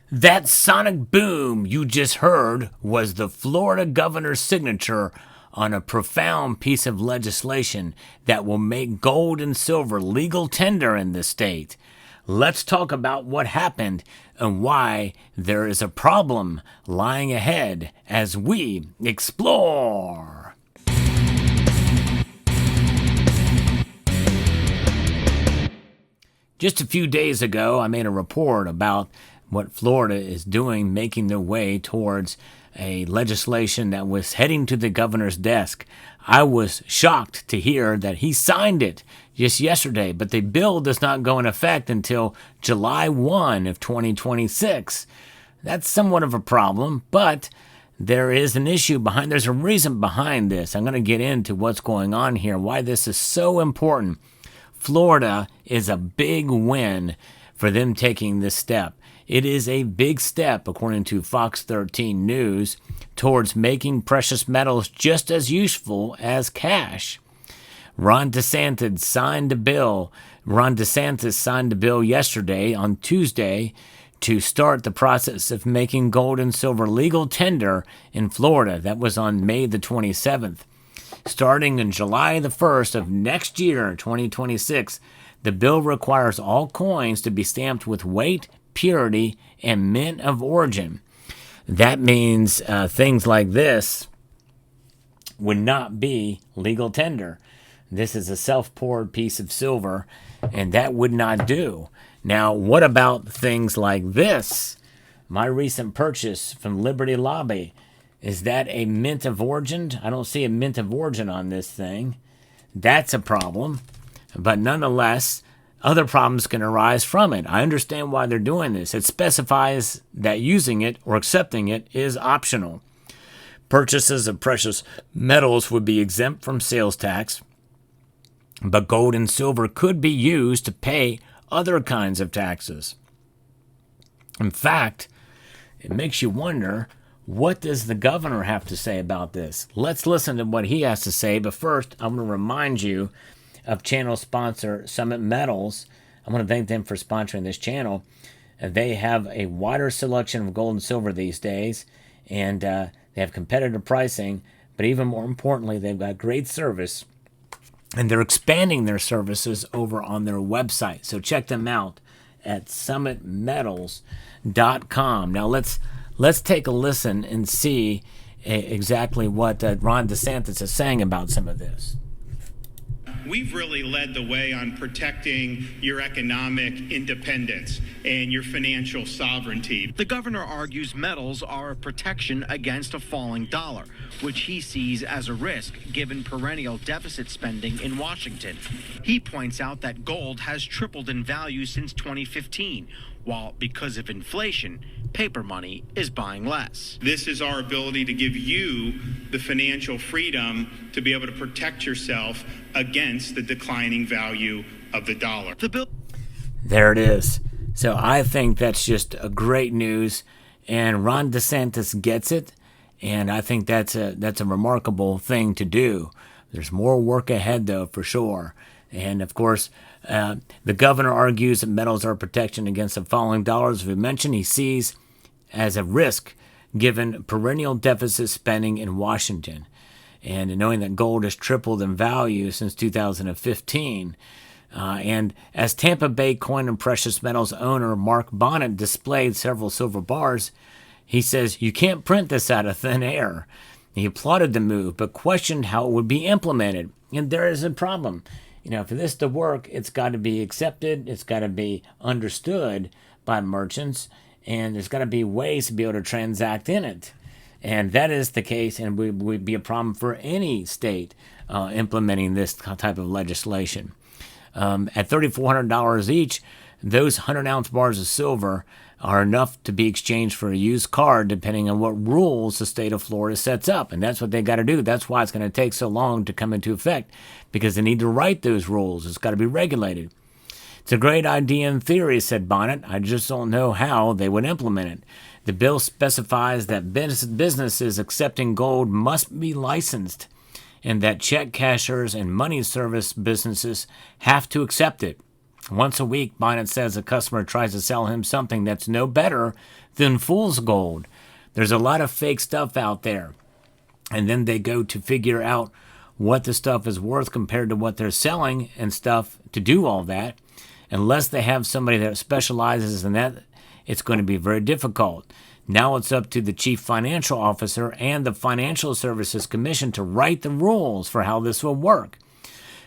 That sonic boom you just heard was the Florida governor's signature on a profound piece of legislation that will make gold and silver legal tender in the state. Let's talk about what happened and why there is a problem lying ahead as we explore. Just a few days ago, I made a report about what Florida is doing, making their way towards a legislation that was heading to the governor's desk. I was shocked to hear that he signed it just yesterday, but the bill does not go in effect until July 1 of 2026. That's somewhat of a problem, but there is an issue behind, there's a reason behind this. I'm going to get into what's going on here, why this is so important. Florida is a big win for them taking this step. It is a big step, according to Fox 13 News, towards making precious metals just as useful as cash. Ron DeSantis signed a bill. Yesterday, on Tuesday, to start the process of making gold and silver legal tender in Florida. That was on May the 27th. Starting in July the 1st of next year, 2026, the bill requires all coins to be stamped with weight, purity, and mint of origin. That means things like this would not be legal tender. This is a self-poured piece of silver, and that would not do. Now, what about things like this? My recent purchase from Liberty Lobby. Is that a mint of origin? I don't see a mint of origin on this thing. That's a problem. But nonetheless, other problems can arise from it. I understand why they're doing this. It specifies that using it or accepting it is optional. Purchases of precious metals would be exempt from sales tax, but gold and silver could be used to pay other kinds of taxes. In fact, it makes you wonder, what does the governor have to say about this? Let's listen to what he has to say, but first, I'm going to remind you of channel sponsor Summit Metals. I want to thank them for sponsoring this channel. They have a wider selection of gold and silver these days, and they have competitive pricing, but even more importantly, they've got great service, and they're expanding their services over on their website. So check them out at summitmetals.com. Now let's take a listen and see exactly what Ron DeSantis is saying about some of this. We've really led the way on protecting your economic independence and your financial sovereignty. The governor argues metals are a protection against a falling dollar, which he sees as a risk given perennial deficit spending in Washington. He points out that gold has tripled in value since 2015, while because of inflation, paper money is buying less. This is our ability to give you the financial freedom to be able to protect yourself against the declining value of the dollar. There it is. So I think that's just a great news, and Ron DeSantis gets it, and I think that's a remarkable thing to do. There's more work ahead, though, for sure. And, of course, the governor argues that metals are protection against the falling dollars. As we mentioned, he sees as a risk given perennial deficit spending in Washington. And knowing that gold has tripled in value since 2015. And as Tampa Bay Coin and Precious Metals owner Mark Bonnet displayed several silver bars, he says, "You can't print this out of thin air." He applauded the move, but questioned how it would be implemented. And there is a problem. For this to work, it's got to be accepted, it's got to be understood by merchants, and there's got to be ways to be able to transact in it. And that is the case, and would be a problem for any state implementing this type of legislation. At $3,400 each, those 100-ounce bars of silver are enough to be exchanged for a used car, depending on what rules the state of Florida sets up. And that's what they got to do. That's why it's going to take so long to come into effect, because they need to write those rules. It's got to be regulated. It's a great idea in theory, said Bonnet. I just don't know how they would implement it. The bill specifies that businesses accepting gold must be licensed, and that check cashers and money service businesses have to accept it. Once a week, Bynum says a customer tries to sell him something that's no better than fool's gold. There's a lot of fake stuff out there. And then they go to figure out what the stuff is worth compared to what they're selling and stuff to do all that. Unless they have somebody that specializes in that, it's going to be very difficult. Now it's up to the chief financial officer and the Financial Services Commission to write the rules for how this will work.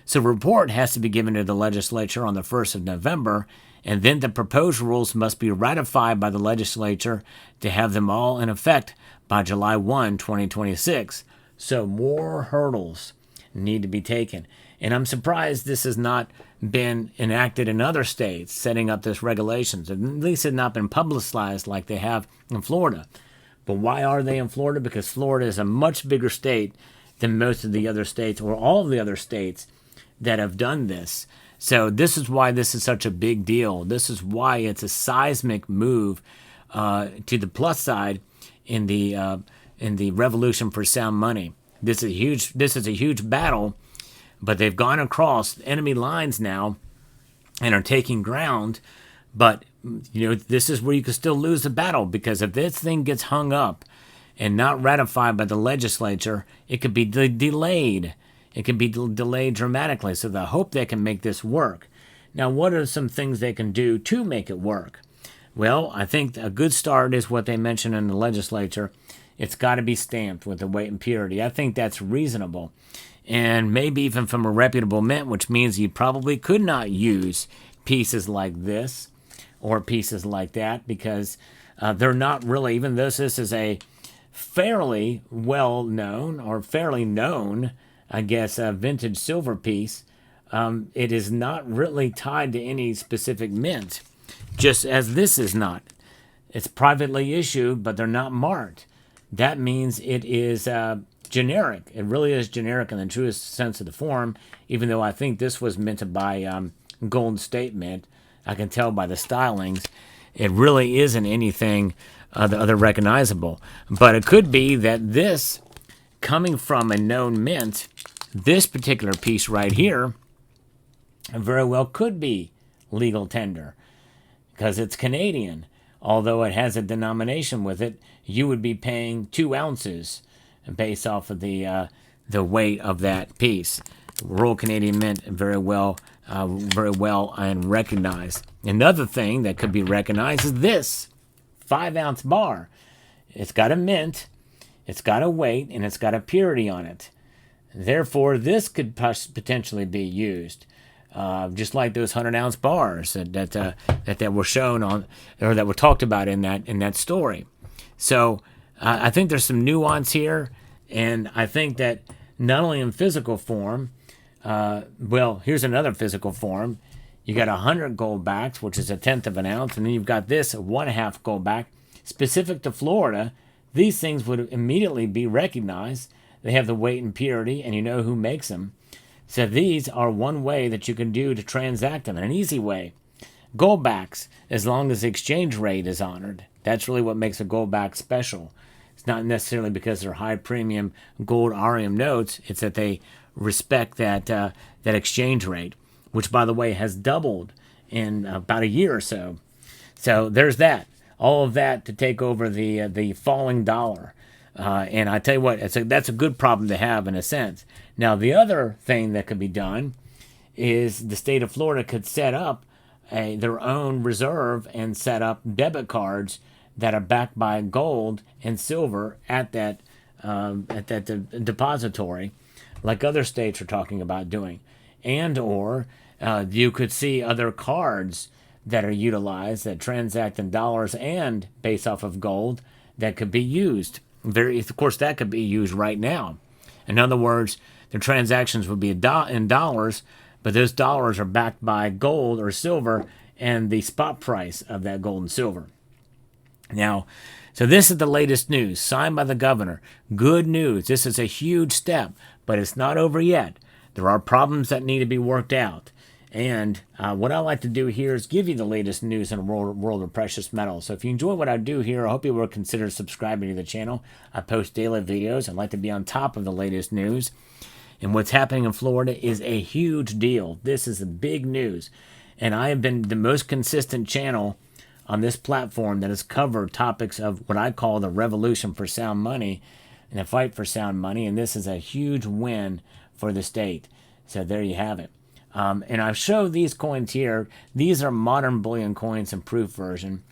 So a report has to be given to the legislature on the 1st of November, and then the proposed rules must be ratified by the legislature to have them all in effect by July 1, 2026. So more hurdles need to be taken. And I'm surprised this has not been enacted in other states, setting up this regulations. At least it's not been publicized like they have in Florida. But why are they in Florida? Because Florida is a much bigger state than most of the other states, or all of the other states that have done this. So this is why this is such a big deal. This is why it's a seismic move to the plus side in the revolution for sound money. This is a huge battle, but they've gone across enemy lines now and are taking ground. But this is where you can still lose the battle, because if this thing gets hung up and not ratified by the legislature, it could be delayed. It can be delayed dramatically. So they hope they can make this work. Now, what are some things they can do to make it work? Well, I think a good start is what they mentioned in the legislature. It's got to be stamped with the weight and purity. I think that's reasonable. And maybe even from a reputable mint, which means you probably could not use pieces like this or pieces like that, because they're not really, even though this is a fairly well-known or fairly known, I guess, a vintage silver piece, it is not really tied to any specific mint, just as this is not. It's privately issued, but they're not marked. That means it is generic. It really is generic in the truest sense of the form, even though I think this was minted by Golden State Mint. I can tell by the stylings. It really isn't anything other recognizable. But it could be that this, coming from a known mint, this particular piece right here, very well could be legal tender, because it's Canadian. Although it has a denomination with it, you would be paying 2 ounces based off of the weight of that piece. Royal Canadian Mint, very well and recognized. Another thing that could be recognized is this 5-ounce bar. It's got a mint, it's got a weight, and it's got a purity on it. Therefore, this could potentially be used. Just like those 100-ounce bars that were shown on, or that were talked about in that story. So I think there's some nuance here, and I think that not only in physical form, here's another physical form. You got 100 gold backs, which is 1/10 of an ounce, and then you've got this 1/2 gold back. Specific to Florida, these things would immediately be recognized. They have the weight and purity, and you know who makes them. So these are one way that you can do to transact them, an easy way. Goldbacks, as long as the exchange rate is honored. That's really what makes a goldback special. It's not necessarily because they're high premium gold Arium notes. It's that they respect that exchange rate, which, by the way, has doubled in about a year or so. So there's that. All of that to take over the falling dollar. And I tell you what, that's a good problem to have in a sense. Now, the other thing that could be done is the state of Florida could set up their own reserve and set up debit cards that are backed by gold and silver at that depository, like other states are talking about doing. And or you could see other cards that are utilized that transact in dollars and based off of gold that could be used. Of course, that could be used right now. In other words, the transactions would be in dollars, but those dollars are backed by gold or silver and the spot price of that gold and silver. Now, so this is the latest news, signed by the governor. Good news. This is a huge step, but it's not over yet. There are problems that need to be worked out. And what I like to do here is give you the latest news in the world of precious metals. So if you enjoy what I do here, I hope you will consider subscribing to the channel. I post daily videos. I like to be on top of the latest news. And what's happening in Florida is a huge deal. This is the big news. And I have been the most consistent channel on this platform that has covered topics of what I call the revolution for sound money and the fight for sound money. And this is a huge win for the state. So there you have it. And I've showed these coins here. These are modern bullion coins in proof version.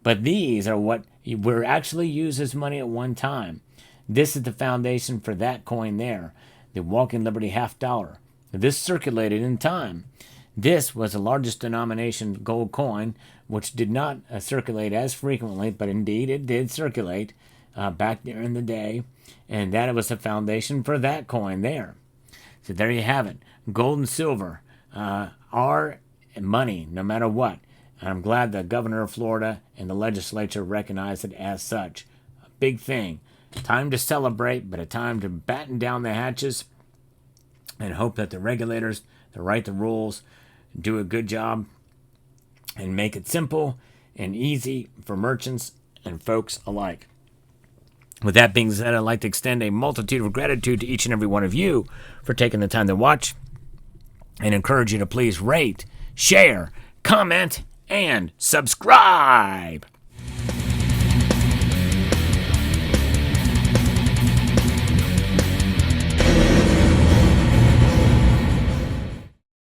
But these are what were actually used as money at one time. This is the foundation for that coin there, the Walking Liberty $50. This circulated in time. This was the largest denomination gold coin, which did not circulate as frequently, but indeed it did circulate back there in the day. And that was the foundation for that coin there. So there you have it. Gold and silver are money, no matter what. And I'm glad the governor of Florida and the legislature recognized it as such. A big thing. Time to celebrate, but a time to batten down the hatches and hope that the regulators that write the rules do a good job and make it simple and easy for merchants and folks alike. With that being said, I'd like to extend a multitude of gratitude to each and every one of you for taking the time to watch and encourage you to please rate, share, comment, and subscribe.